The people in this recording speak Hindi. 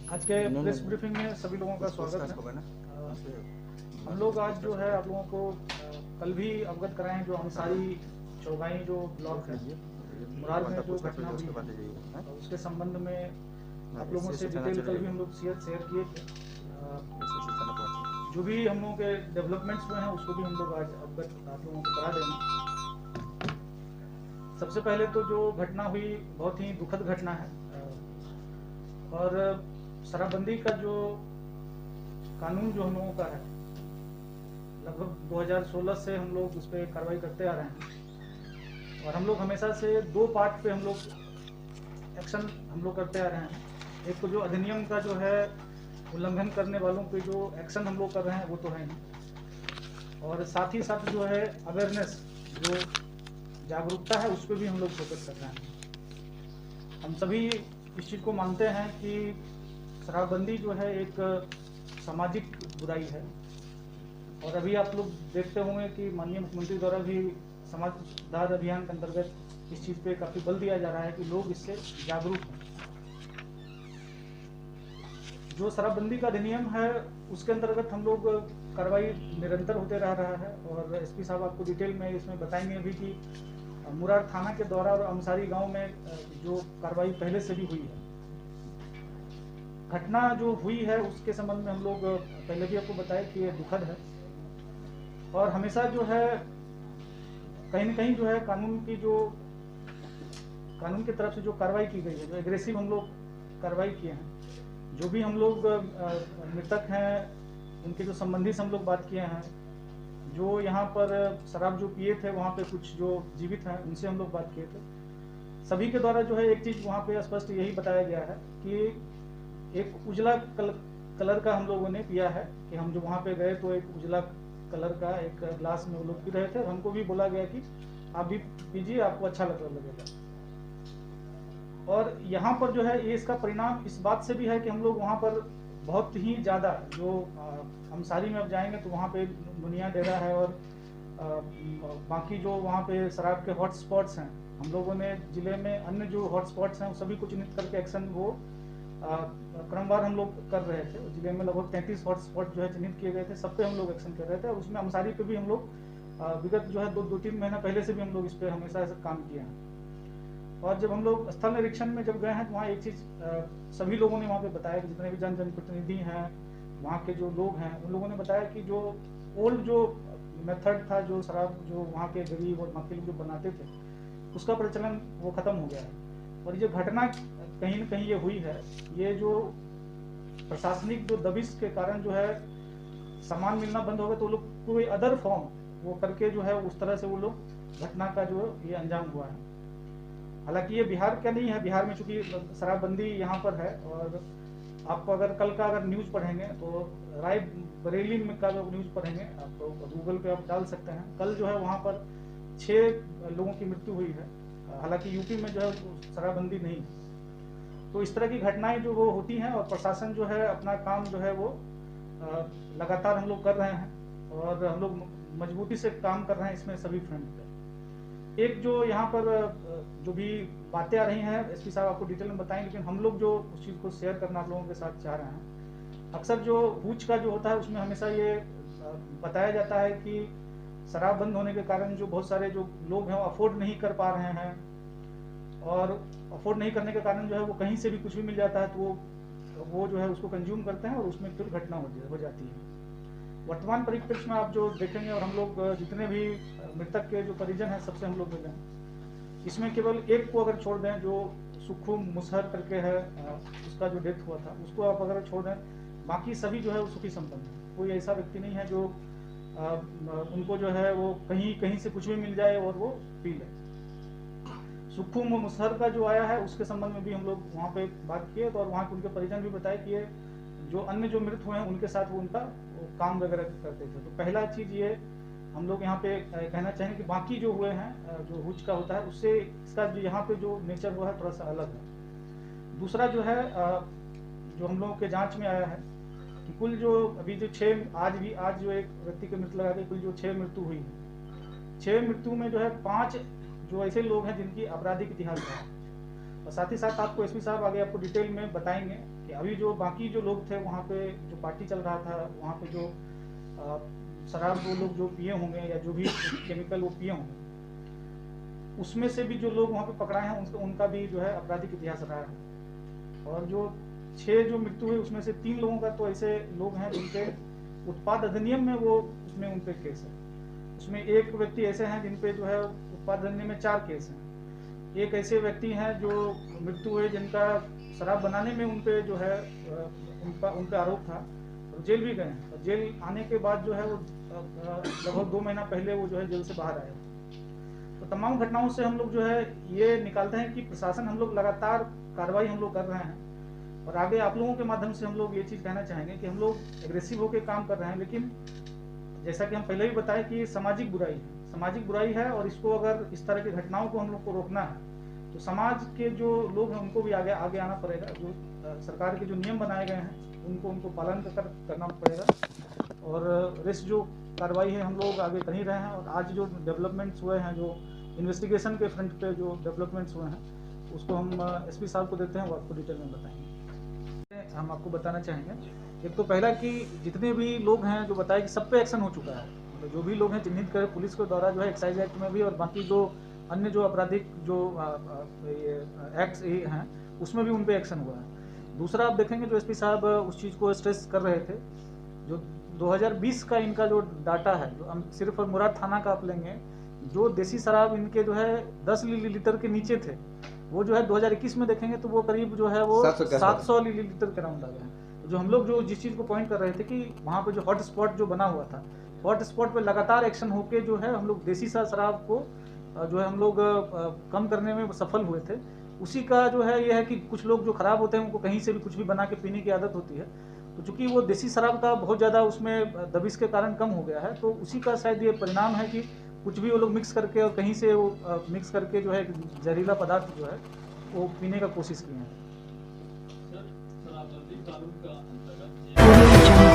आज के प्रेस ब्रीफिंग में सभी लोगों का स्वागत है। हम लोग आज जो है आप लोगों को कल भी अवगत कराएं जो अंसारी चौगाई जो ब्लॉक है मुरार में जो घटना हुई है उसके संबंध में आप लोगों से डिटेल कल भी हम लोग शेयर किए थे। जो भी हम लोगों के डेवलपमेंट्स हुए हैं उसको भी हम लोग आज अवगत आप लोगों को करा देंगे। सबसे पहले तो जो घटना हुई बहुत ही दुखद घटना है और शराबबंदी का जो कानून जो हम लोगों का है लगभग 2016 से हम लोग उस पर कार्रवाई करते आ रहे हैं और हम लोग हमेशा से दो पार्ट पे हम लोग एक्शन हम लोग करते आ रहे हैं। एक तो जो अधिनियम का जो है उल्लंघन करने वालों पे जो एक्शन हम लोग कर रहे हैं वो तो है नहीं, और साथ ही साथ जो है अवेयरनेस जो जागरूकता है उस पर भी हम लोग फोकस कर रहे हैं। हम सभी इस चीज़ को मानते हैं कि शराबबंदी जो है एक सामाजिक बुराई है और अभी आप लोग देखते होंगे कि माननीय मुख्यमंत्री द्वारा भी समाज सुधार अभियान के अंतर्गत इस चीज़ पे काफ़ी बल दिया जा रहा है कि लोग इससे जागरूक हैं। जो शराबबंदी का अधिनियम है उसके अंतर्गत हम लोग कार्रवाई निरंतर होते रह रहा है और एसपी साहब आपको डिटेल में इसमें बताएंगे अभी कि मुरार थाना के द्वारा और अंसारी गांव में जो कार्रवाई पहले से भी हुई है। घटना जो हुई है उसके संबंध में हम लोग पहले भी आपको बताया कि ये दुखद है और हमेशा जो है कहीं न कहीं जो है कानून की तरफ से जो कार्रवाई की गई है, जो एग्रेसिव हम लोग कार्रवाई किए हैं, जो भी हम लोग मृतक हैं उनके जो संबंधी से हम लोग बात किए हैं, जो यहाँ पर शराब जो पिए थे वहाँ पे कुछ जो जीवित हैं उनसे हम लोग बात किए थे। सभी के द्वारा जो है एक चीज़ वहाँ पे स्पष्ट यही बताया गया है कि एक उजला कलर का हम लोगों ने पिया है कि हम जो वहाँ पे गए तो एक उजला कलर का एक ग्लास में वो लोग पी रहे थे और हमको भी बोला गया कि आप भी पीजिए, आपको अच्छा लगेगा। और यहाँ पर जो है ये इसका परिणाम इस बात से भी है कि हम लोग वहाँ पर बहुत ही ज़्यादा जो अंसारी में अब जाएंगे तो वहाँ पे मुनिया डेरा है और बाकी जो वहाँ पे शराब के हॉट स्पॉट्स हैं, हम लोगों ने जिले में अन्य जो हॉट स्पॉट्स हैं सभी को चिन्हित करके एक्शन वो क्रमवार हम लोग कर रहे थे। जिले में लगभग 33 हॉट स्पॉट जो है चिन्हित किए गए थे, सब पे हम लोग एक्शन कर रहे थे और उसमें अंसारी पे भी हम लोग विगत जो है दो तीन महीना पहले से भी हम लोग इस पर हमेशा ऐसा काम किए हैं। और जब हम लोग स्थल निरीक्षण में जब गए हैं तो वहाँ एक चीज़ सभी लोगों ने वहाँ पे बताया कि जितने भी जनप्रतिनिधि हैं वहाँ के जो लोग हैं उन लोगों ने बताया कि जो ओल्ड जो मेथड था जो शराब जो वहाँ के गरीब और बाकी लोग जो बनाते थे उसका प्रचलन वो ख़त्म हो गया है। और ये घटना कहीं न कहीं ये हुई है, ये जो प्रशासनिक जो दबिश के कारण जो है सामान मिलना बंद हो गया तो लोग कोई अदर फॉर्म वो करके जो है उस तरह से वो लोग घटना का जो ये अंजाम हुआ है। हालांकि ये बिहार का नहीं है, बिहार में चूंकि शराबबंदी यहाँ पर है और आपको अगर कल का अगर न्यूज़ पढ़ेंगे तो रायबरेली में का जो न्यूज़ पढ़ेंगे आप तो गूगल पे आप डाल सकते हैं, कल जो है वहाँ पर 6 लोगों की मृत्यु हुई है। हालांकि यूपी में जो है शराबबंदी नहीं। तो इस तरह की घटनाएं जो वो होती हैं और प्रशासन जो है अपना काम जो है वो लगातार हम लोग कर रहे हैं और हम लोग मजबूती से काम कर रहे हैं इसमें सभी फ्रंट पे। एक जो यहाँ पर जो भी बातें आ रही हैं एसपी साहब आपको डिटेल में बताएंगे, लेकिन हम लोग जो उस चीज़ को शेयर करना आप लोगों के साथ चाह रहे हैं, अक्सर जो हुच का जो होता है उसमें हमेशा ये बताया जाता है कि शराब बंद होने के कारण जो बहुत सारे जो लोग हैं वो अफोर्ड नहीं कर पा रहे हैं और अफोर्ड नहीं करने के कारण जो है वो कहीं से भी कुछ भी मिल जाता है तो वो जो है उसको कंज्यूम करते हैं और उसमें फिर घटना हो जाती है। वर्तमान परिप्रेक्ष्य में आप जो देखेंगे और हम लोग जितने भी मृतक के जो परिजन हैं सबसे हम लोग मिले हैं, इसमें केवल एक को अगर छोड़ दें जो सुखू मुसहर करके है उसका जो डेथ हुआ था उसको आप अगर छोड़ दें, बाकी सभी जो है वो सुखी संपन्न है। कोई ऐसा व्यक्ति नहीं है जो उनको जो है वो कहीं से कुछ भी मिल जाए और वो पी ले। सुखू मुसहर का जो आया है उसके संबंध में भी हम लोग वहाँ पे बात किए तो और वहाँ के उनके परिजन भी बताए कि ये जो अन्य जो मृत हुए हैं उनके साथ वो उनका काम वगैरह करते थे। तो पहला चीज़ ये हम लोग यहाँ पे कहना चाहेंगे कि बाकी जो हुए हैं जो हुच का होता है उससे इसका जो यहाँ पे जो नेचर हुआ है थोड़ा सा अलग है। दूसरा जो है जो हम लोगों के जांच में आया है कि कुल जो अभी जो 6 आज जो एक व्यक्ति की मृत्यु लगा के कुल जो 6 मृत्यु हुई है, 6 मृत्यु में जो है 5 जो ऐसे लोग हैं जिनकी आपराधिक इतिहास है। और साथ ही साथ आपको एसपी साहब आगे आपको डिटेल में बताएंगे कि अभी जो बाकी जो लोग थे वहाँ पे जो पार्टी चल रहा था, वहाँ पे जो शराब वो लोग जो पिए होंगे या जो भी केमिकल वो पिए होंगे, उसमें से भी जो लोग वहाँ पे पकड़ाए हैं उनका भी जो है आपराधिक इतिहास रहा है। और जो 6 जो मृत्यु हुई उसमें से 3 लोगों का तो ऐसे लोग हैं जिनके उत्पाद अधिनियम में वो उसमें उन पे केस है। उसमें एक व्यक्ति ऐसे हैं जिन पे जो है उत्पाद अधिनियम में 4 केस हैं। एक ऐसे व्यक्ति हैं जो मृत्यु हुए जिनका शराब बनाने में उन पे जो है उन पे आरोप था और जेल भी गए हैं। और जेल आने के बाद जो है वो लगभग 2 महीना पहले वो जो है जेल से बाहर आए। तो तमाम घटनाओं से हम लोग जो है ये निकालते हैं कि प्रशासन, हम लोग लगातार कार्रवाई हम लोग कर रहे हैं। और आगे आप लोगों के माध्यम से हम लोग ये चीज़ कहना चाहेंगे कि हम लोग एग्रेसिव होकर काम कर रहे हैं, लेकिन जैसा कि हम पहले भी बताए कि ये सामाजिक बुराई है और इसको अगर इस तरह की घटनाओं को हम लोग को रोकना है तो समाज के जो लोग हैं उनको भी आगे आना पड़ेगा। जो सरकार के जो नियम बनाए गए हैं उनको पालन करना पड़ेगा। और रेस्ट जो कार्रवाई है हम लोग आगे कर ही रहे हैं। और आज जो डेवलपमेंट्स हुए हैं, जो इन्वेस्टिगेशन के फ्रंट पे जो डेवलपमेंट्स हुए हैं, उसको हम एसपी साहब को देते हैं, वो आपको डिटेल में बताएंगे। हम आपको बताना चाहेंगे एक तो पहला कि जितने भी लोग हैं जो बताए कि सब पे एक्शन हो चुका है। मतलब जो भी लोग हैं चिन्हित करे पुलिस के द्वारा जो है एक्साइज एक्ट में भी और बाकी जो अन्य जो आपराधिक जो एक्ट्स हैं उसमें भी उन पे एक्शन हुआ है। दूसरा आप देखेंगे जो एसपी साहब उस चीज़ को स्ट्रेस कर रहे थे, जो 2020 का इनका जो डाटा है, जो हम सिर्फ और मुराद थाना का आप लेंगे, जो देसी शराब इनके जो है 10 लीटर के नीचे थे, वो जो है 2021 में देखेंगे तो वो करीब जो है वो 700 लीटर के राउंड आ गए हैं। जो हम लोग जो जिस चीज़ को पॉइंट कर रहे थे कि वहाँ पे जो हॉट स्पॉट जो बना हुआ था, हॉट स्पॉट पे लगातार एक्शन होके जो है हम लोग देसी शराब को जो है हम लोग कम करने में सफल हुए थे। उसी का जो है ये है कि कुछ लोग जो खराब होते हैं उनको कहीं से भी कुछ भी बना के पीने की आदत होती है, तो चूंकि वो देसी शराब का बहुत ज़्यादा उसमें दबिश के कारण कम हो गया है, तो उसी का शायद ये परिणाम है कि कुछ भी वो लोग मिक्स करके और कहीं से वो मिक्स करके जो है जहरीला पदार्थ जो है वो पीने का कोशिश किए हैं। सर, आपराधिक कानून का अंतर्गत